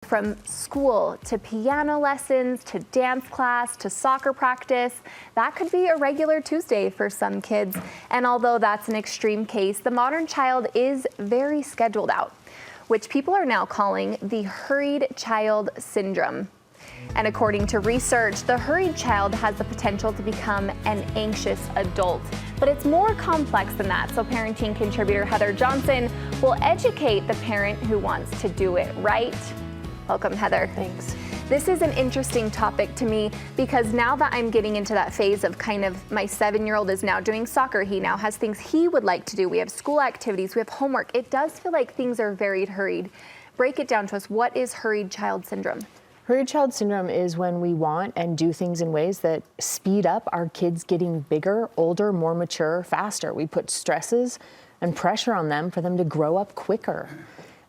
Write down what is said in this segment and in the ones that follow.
From school to piano lessons to dance class to soccer practice, that could be a regular Tuesday for some kids. And although that's an extreme case, the modern child is very scheduled out, which people are now calling the hurried child syndrome. And according to research, the hurried child has the potential to become an anxious adult. But it's more complex than that. So parenting contributor Heather Johnson will educate the parent who wants to do it right. Welcome, Heather. Thanks. This is an interesting topic to me because now that I'm getting into that phase of kind of my 7-year-old is now doing soccer, he now has things he would like to do. We have school activities, we have homework. It does feel like things are very hurried. Break it down to us. What is hurried child syndrome? Hurried child syndrome is when we want and do things in ways that speed up our kids getting bigger, older, more mature, faster. We put stresses and pressure on them for them to grow up quicker.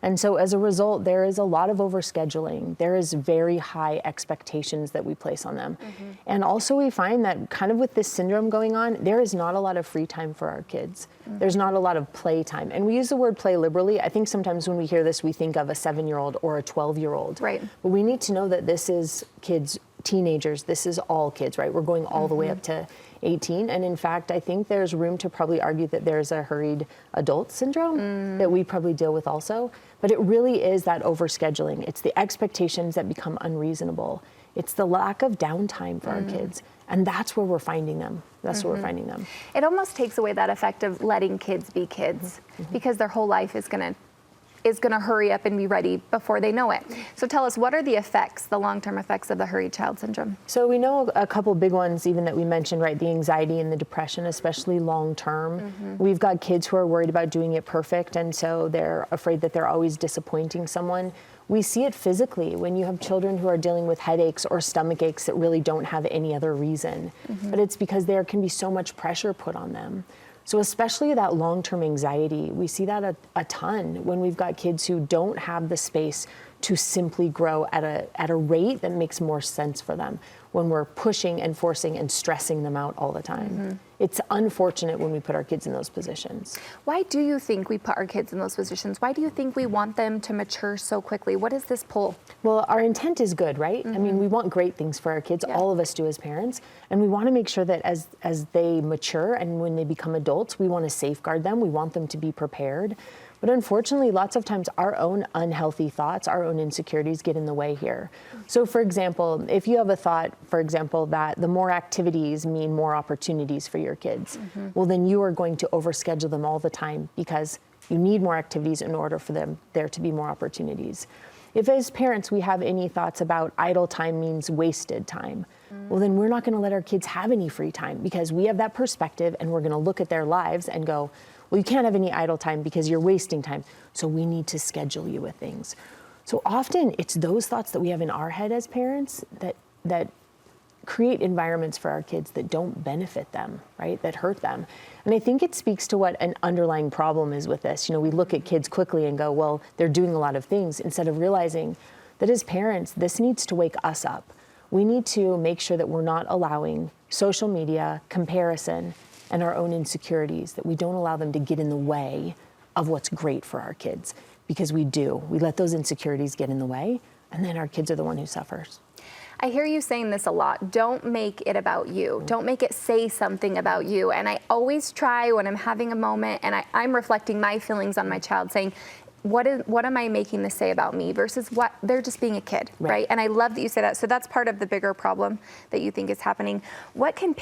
And so as a result, there is a lot of overscheduling. There is very high expectations that we place on them. Mm-hmm. And also we find that kind of with this syndrome going on, there is not a lot of free time for our kids. Mm-hmm. There's not a lot of play time. And we use the word play liberally. I think sometimes when we hear this, we think of a 7-year-old or a 12-year-old. Right. But we need to know that this is kids, teenagers, this is all kids, right? We're going all the way up to 18. And in fact, I think there's room to probably argue that there's a hurried adult syndrome that we probably deal with also. But it really is that overscheduling. It's the expectations that become unreasonable. It's the lack of downtime for our kids. And that's where we're finding them. That's where we're finding them. It almost takes away that effect of letting kids be kids because their whole life is going to hurry up and be ready before they know it. So tell us, what are the effects, the long-term effects of the hurried child syndrome? So we know a couple big ones even that we mentioned, right? The anxiety and the depression, especially long-term. We've got kids who are worried about doing it perfect, and so they're afraid that they're always disappointing someone. We see it physically when you have children who are dealing with headaches or stomach aches that really don't have any other reason. But it's because there can be so much pressure put on them. So especially that long-term anxiety, we see that a ton when we've got kids who don't have the space to simply grow at a rate that makes more sense for them when we're pushing and forcing and stressing them out all the time. It's unfortunate when we put our kids in those positions. Why do you think we put our kids in those positions? Why do you think we want them to mature so quickly? What is this pull? Well, our intent is good, right? I mean, we want great things for our kids. All of us do as parents. And we want to make sure that as they mature and when they become adults, we want to safeguard them. We want them to be prepared. But unfortunately, lots of times our own unhealthy thoughts, our own insecurities get in the way here. So for example, if you have a thought, for example, that the more activities mean more opportunities for your kids, well, then you are going to overschedule them all the time because you need more activities in order for there to be more opportunities. If as parents we have any thoughts about idle time means wasted time, well, then we're not going to let our kids have any free time because we have that perspective and we're going to look at their lives and go, well, you can't have any idle time because you're wasting time. So we need to schedule you with things. So often it's those thoughts that we have in our head as parents that create environments for our kids that don't benefit them, right? That hurt them. And I think it speaks to what an underlying problem is with this. You know, we look at kids quickly and go, well, they're doing a lot of things instead of realizing that as parents, this needs to wake us up. We need to make sure that we're not allowing social media, comparison, and our own insecurities, that we don't allow them to get in the way of what's great for our kids, because we do. We let those insecurities get in the way, and then our kids are the one who suffers. I hear you saying this a lot. Don't make it about you. Don't make it say something about you. And I always try when I'm having a moment and I'm reflecting my feelings on my child, saying, what am I making this say about me versus what they're just being a kid, right? And I love that you say that. So that's part of the bigger problem that you think is happening. What can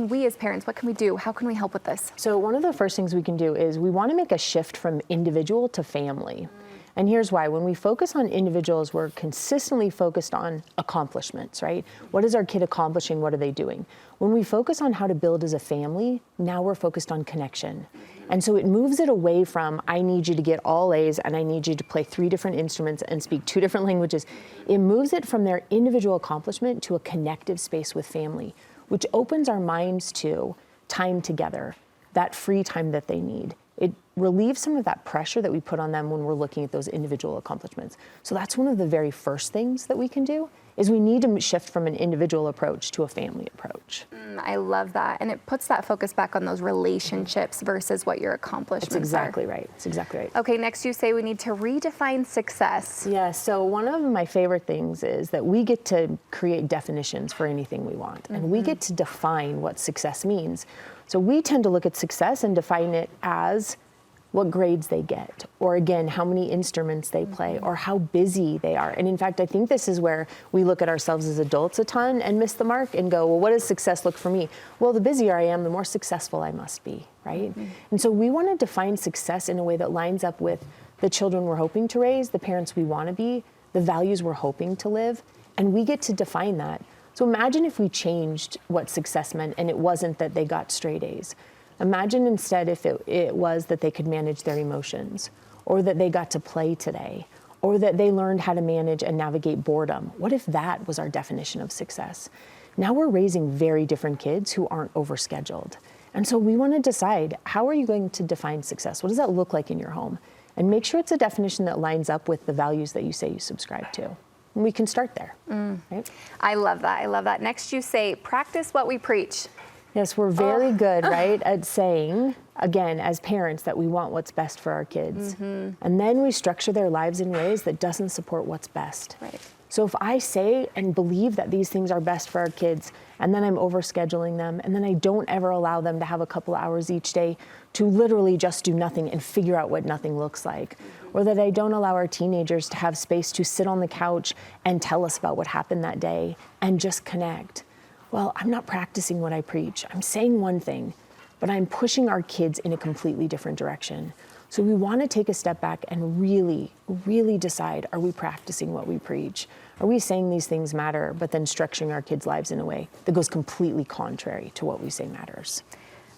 we as parents, what can we do? How can we help with this? So one of the first things we can do is we want to make a shift from individual to family. And here's why. When we focus on individuals, we're consistently focused on accomplishments, right? What is our kid accomplishing? What are they doing? When we focus on how to build as a family, now we're focused on connection. And so it moves it away from, I need you to get all A's and I need you to play 3 different instruments and speak 2 different languages. It moves it from their individual accomplishment to a connective space with family, which opens our minds to time together, that free time that they need. relieve some of that pressure that we put on them when we're looking at those individual accomplishments. So that's one of the very first things that we can do, is we need to shift from an individual approach to a family approach. I love that. And it puts that focus back on those relationships versus what your accomplishments That's exactly right. It's exactly right. Okay, next you say we need to redefine success. Yeah, so one of my favorite things is that we get to create definitions for anything we want, and we get to define what success means. So we tend to look at success and define it as what grades they get, or again, how many instruments they play, or how busy they are. And in fact, I think this is where we look at ourselves as adults a ton and miss the mark and go, well, what does success look for me? Well, the busier I am, the more successful I must be, right? And so we want to define success in a way that lines up with the children we're hoping to raise, the parents we want to be, the values we're hoping to live, and we get to define that. So imagine if we changed what success meant and it wasn't that they got straight A's. Imagine instead if it was that they could manage their emotions, or that they got to play today, or that they learned how to manage and navigate boredom. What if that was our definition of success? Now we're raising very different kids who aren't overscheduled. And so we want to decide, how are you going to define success? What does that look like in your home? And make sure it's a definition that lines up with the values that you say you subscribe to. And we can start there, right? I love that. I love that. Next you say, practice what we preach. Yes, we're very good, right, at saying, again, as parents, that we want what's best for our kids. And then we structure their lives in ways that doesn't support what's best. Right. So if I say and believe that these things are best for our kids, and then I'm overscheduling them, and then I don't ever allow them to have a couple hours each day to literally just do nothing and figure out what nothing looks like, or that I don't allow our teenagers to have space to sit on the couch and tell us about what happened that day and just connect. Well, I'm not practicing what I preach. I'm saying one thing, but I'm pushing our kids in a completely different direction. So we want to take a step back and really, really decide, are we practicing what we preach? Are we saying these things matter, but then structuring our kids' lives in a way that goes completely contrary to what we say matters?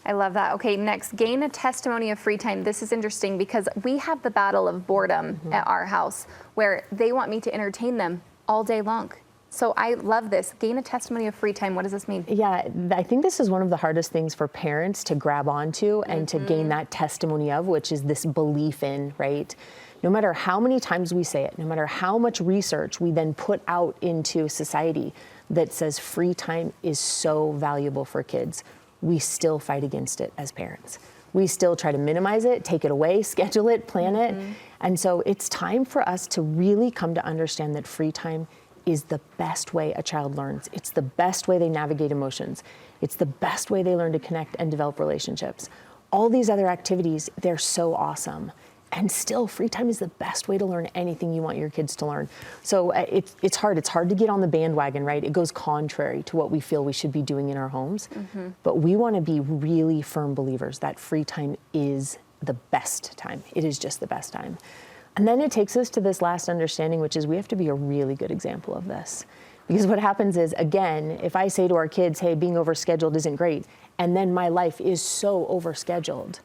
I love that. Okay, next, gain a testimony of free time. This is interesting because we have the battle of boredom at our house where they want me to entertain them all day long. So I love this. Gain a testimony of free time. What does this mean? Yeah, I think this is one of the hardest things for parents to grab onto and to gain that testimony of, which is this belief in, right? No matter how many times we say it, no matter how much research we then put out into society that says free time is so valuable for kids, we still fight against it as parents. We still try to minimize it, take it away, schedule it, plan it. And so it's time for us to really come to understand that free time is the best way a child learns. It's the best way they navigate emotions. It's the best way they learn to connect and develop relationships. All these other activities, they're so awesome. And still, free time is the best way to learn anything you want your kids to learn. So it's hard. It's hard to get on the bandwagon, right? It goes contrary to what we feel we should be doing in our homes. But we want to be really firm believers that free time is the best time. It is just the best time. And then it takes us to this last understanding, which is we have to be a really good example of this. Because what happens is, again, if I say to our kids, hey, being overscheduled isn't great, and then my life is so overscheduled,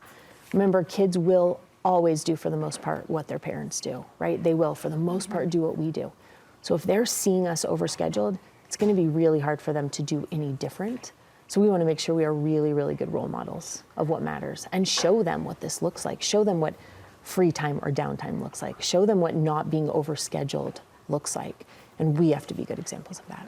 remember, kids will always do, for the most part, what their parents do, right? They will, for the most part, do what we do. So if they're seeing us overscheduled, it's going to be really hard for them to do any different. So we want to make sure we are really, really good role models of what matters and show them what this looks like. Show them what free time or downtime looks like. Show them what not being overscheduled looks like. And we have to be good examples of that.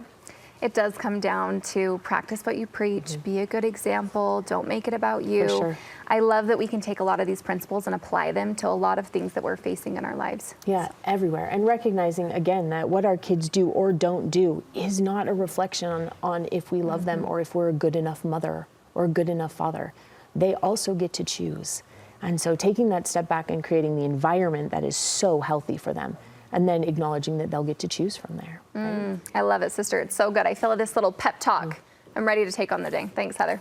It does come down to practice what you preach, be a good example, don't make it about you. For sure. I love that we can take a lot of these principles and apply them to a lot of things that we're facing in our lives. Yeah, everywhere. And recognizing, again, that what our kids do or don't do is not a reflection on if we love them or if we're a good enough mother or a good enough father. They also get to choose. And so taking that step back and creating the environment that is so healthy for them, and then acknowledging that they'll get to choose from there. Right? I love it, sister. It's so good. I feel this little pep talk. I'm ready to take on the day. Thanks, Heather.